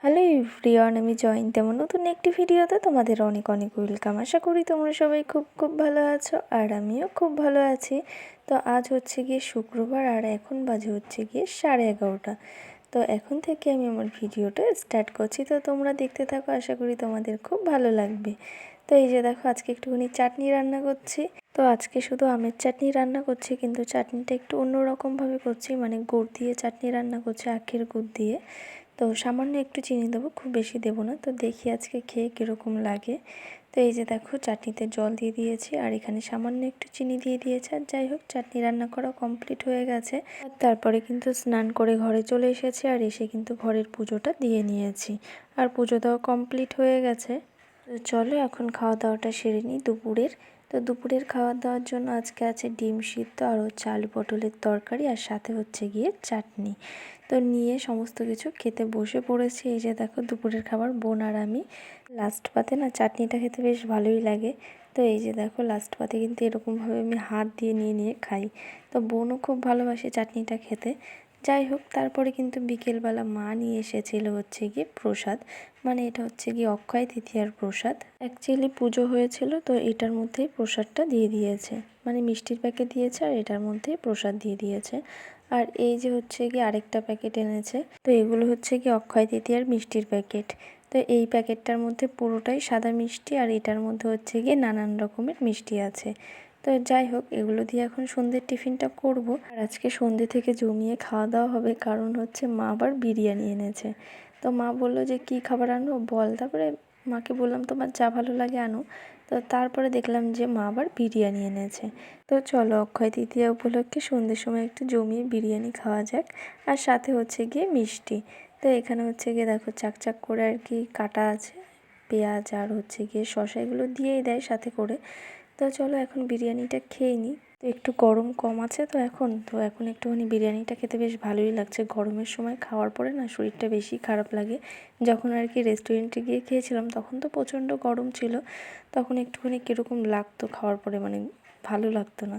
Hello everyone, আমি জয়ন্তী। আমার নতুন একটি ভিডিওতে তোমাদের অনেক অনেক ওয়েলকাম। আশা করি তোমরা সবাই খুব খুব ভালো আছো, আর আমিও খুব ভালো আছি। তো আজ হচ্ছে গিয়ে শুক্রবার, আর এখন বাজে হচ্ছে গিয়ে 11:30। তো এখন থেকে আমি আমার ভিডিওটা স্টার্ট করছি, তো তোমরা দেখতে থাকো। আশা করি তোমাদের খুব ভালো লাগবে। তো এই যে দেখো, আজকে একটুখানি চাটনি রান্না করছি। তো আজকে শুধু আমের চাটনি রান্না করছি, কিন্তু চাটনিটা একটু অন্যরকমভাবে করছি, মানে গুড় দিয়ে চাটনি রান্না করছি, আখের গুড় দিয়ে। তো সামান্য একটু চিনি দেবো, খুব বেশি দেবো না। তো দেখি আজকে খেয়ে কীরকম লাগে। তো এই যে দেখো, চাটনিতে জল দিয়ে দিয়েছি, আর এখানে সামান্য একটু চিনি দিয়ে দিয়েছে। আর যাই হোক, চাটনি রান্না করা কমপ্লিট হয়ে গেছে। আর তারপরে কিন্তু স্নান করে ঘরে চলে এসেছি, আর এসে কিন্তু ঘরের পুজোটা দিয়ে নিয়েছি। আর পুজো দেওয়া কমপ্লিট হয়ে গেছে। তো চলো এখন খাওয়া দাওয়াটা সেরে নিই দুপুরের। তো দুপুরের খাওয়া দাওয়ার জন্য আজকে আছে ডিম সিদ্ধ, আর হচ্ছে আলু পটলের তরকারি, আর সাথে হচ্ছে গিয়ে চাটনি। তো নিয়ে সমস্ত কিছু খেতে বসে পড়েছি। এই যে দেখো, দুপুরের খাবার বোন আর আমি। লাস্ট পাতে না চাটনিটা খেতে বেশ ভালোই লাগে। তো এই যে দেখো, লাস্ট পাতে কিন্তু এরকমভাবে আমি হাত দিয়ে নিয়ে নিয়ে খাই। তো বোনও খুব ভালোবাসে চাটনিটা খেতে। যাই হোক, তারপরে কিন্তু বিকেলবেলা মা নিয়ে এসেছিল হচ্ছে গিয়ে প্রসাদ, মানে এটা হচ্ছে গিয়ে অক্ষয় তৃতীয়ার প্রসাদ। অ্যাকচুয়ালি পুজো হয়েছিল, তো এটার মধ্যেই প্রসাদটা দিয়ে দিয়েছে, মানে মিষ্টির প্যাকেট দিয়েছে, আর এটার মধ্যেই প্রসাদ দিয়ে দিয়েছে। আর এই যে হচ্ছে গিয়ে আরেকটা প্যাকেট এনেছে। তো এগুলো হচ্ছে গিয়ে অক্ষয় তৃতীয়ার মিষ্টির প্যাকেট। তো এই প্যাকেটটার মধ্যে পুরোটাই সাদা মিষ্টি, আর এটার মধ্যে হচ্ছে গিয়ে নানান রকমের মিষ্টি আছে। তো যাই হোক, এগুলো দিয়ে এখন সন্ধ্যের টিফিনটা করব। আর আজকে সন্ধ্যে থেকে জমিয়ে খাওয়া দাওয়া হবে, কারণ হচ্ছে মা আবার বিরিয়ানি এনেছে। তো মা বললো যে কি খাবার আনবো বল। তারপরে মাকে বললাম তোমার যা ভালো লাগে আনো। তো তারপরে দেখলাম যে মা আবার বিরিয়ানি এনেছে। তো চলো, অক্ষয় তৃতীয়া উপলক্ষে সন্ধ্যের সময় একটু জমিয়ে বিরিয়ানি খাওয়া যাক। আর সাথে হচ্ছে গিয়ে মিষ্টি। তো এখানে হচ্ছে গিয়ে দেখো, চাকচাক করে আর কি কাটা আছে পেঁয়াজ, আর হচ্ছে গিয়ে শসা, এগুলো দিয়েই দেয় সাথে করে। তো চলো এখন বিরিয়ানিটা খেয়ে নিই। তো একটু গরম কম আছে তো এখন একটুখানি বিরিয়ানিটা খেতে বেশ ভালোই লাগছে। গরমের সময় খাওয়ার পরে না শরীরটা বেশি খারাপ লাগে। যখন আর কি রেস্টুরেন্টে গিয়ে খেয়েছিলাম, তখন তো প্রচণ্ড গরম ছিল, তখন একটুখানি কীরকম লাগতো খাওয়ার পরে, মানে ভালো লাগতো না।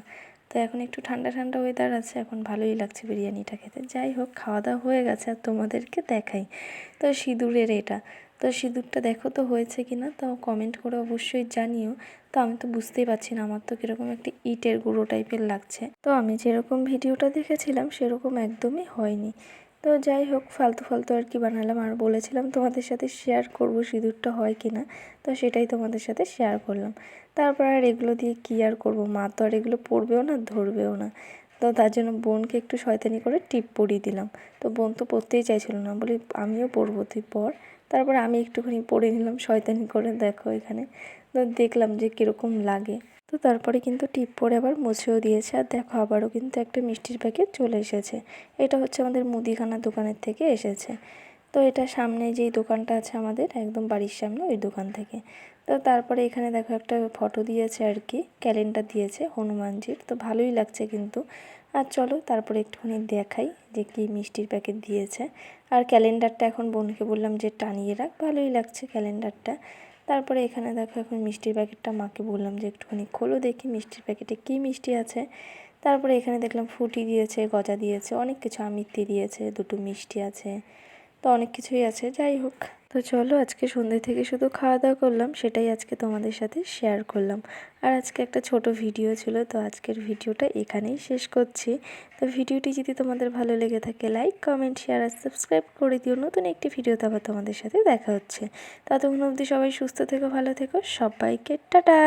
তো এখন একটু ঠান্ডা ঠান্ডা ওয়েদার আছে, এখন ভালোই লাগছে বিরিয়ানিটা খেতে। যাই হোক, খাওয়া দাওয়া হয়ে গেছে, আর তোমাদেরকে দেখাই। তো সিঁদুরের এটা, তো সিঁদুরটা দেখো তো হয়েছে কি না, তো কমেন্ট করে অবশ্যই জানিও। তো আমি তো বুঝতেই পারছি না, আমার তো কীরকম একটা ইটের গুঁড়ো টাইপের লাগছে। তো আমি যেরকম ভিডিওটা দেখেছিলাম সেরকম একদমই হয়নি। তো যাই হোক, ফালতু ফালতু আর কি বানালাম, আর বলেছিলাম তোমাদের সাথে শেয়ার করব সিঁদুরটা হয় কি না। তো সেটাই তোমাদের সাথে শেয়ার করলাম। তারপর আর এগুলো দিয়ে কী আর করবো, মা তো আর এগুলো পরবেও না, ধরবেও না। তো তার জন্য বোনকে একটু শয়তানি করে টিপ পরিয়ে দিলাম। তো বোন তো পরতেই চাইছিল না, বলি আমিও পরবো, তুই পর। তারপর আমি একটুখানি পরে নিলাম শয়তানি করে। দেখো এখানে, তো দেখলাম যে কীরকম লাগে। তো তারপরে কিন্তু টিপ পরে আবার মুছেও দিয়েছে। আর দেখো, আবারও কিন্তু একটা মিষ্টির প্যাকেট চলে এসেছে। এটা হচ্ছে আমাদের মুদিখানা দোকানের থেকে এসেছে। তো এটা সামনে যেই দোকানটা আছে আমাদের, একদম বাড়ির সামনে, ওই দোকান থেকে। তো তারপরে এখানে দেখো একটা ফটো দিয়েছে আর কি, ক্যালেন্ডার দিয়েছে হনুমানজির। তো ভালোই লাগছে কিন্তু। আর চলো তারপরে একটুখানি দেখাই যে কি মিষ্টির প্যাকেট দিয়েছে। আর ক্যালেন্ডারটা এখন বোনকে বললাম যে টানিয়ে রাখ, ভালোই লাগছে ক্যালেন্ডারটা। তারপরে এখানে দেখো, এখন মিষ্টির প্যাকেটটা মাকে বললাম যে একটুখানি খোলো দেখি মিষ্টির প্যাকেটে কী মিষ্টি আছে। তারপরে এখানে দেখলাম ফ্রুটি দিয়েছে, গজা দিয়েছে, অনেক কিছু, আমিত্তি দিয়েছে, দুটো মিষ্টি আছে, তো অনেক কিছুই আছে। যাই হোক, তো চলো আজকে সন্ধ্যে থেকে শুধু খাওয়া দাওয়া করলাম, সেটাই আজকে তোমাদের সাথে শেয়ার করলাম। আর আজকে একটা ছোট ভিডিও ছিল, তো আজকের ভিডিওটা এখানেই শেষ করছি। তো ভিডিওটি যদি তোমাদের ভালো লেগে থাকে, লাইক, কমেন্ট, শেয়ার আর সাবস্ক্রাইব করে দিও। নতুন একটি ভিডিওতে আবার তোমাদের সাথে দেখা হচ্ছে। ততক্ষণ অবধি সবাই সুস্থ থেকো, ভালো থেকো, সবাইকে টাটা।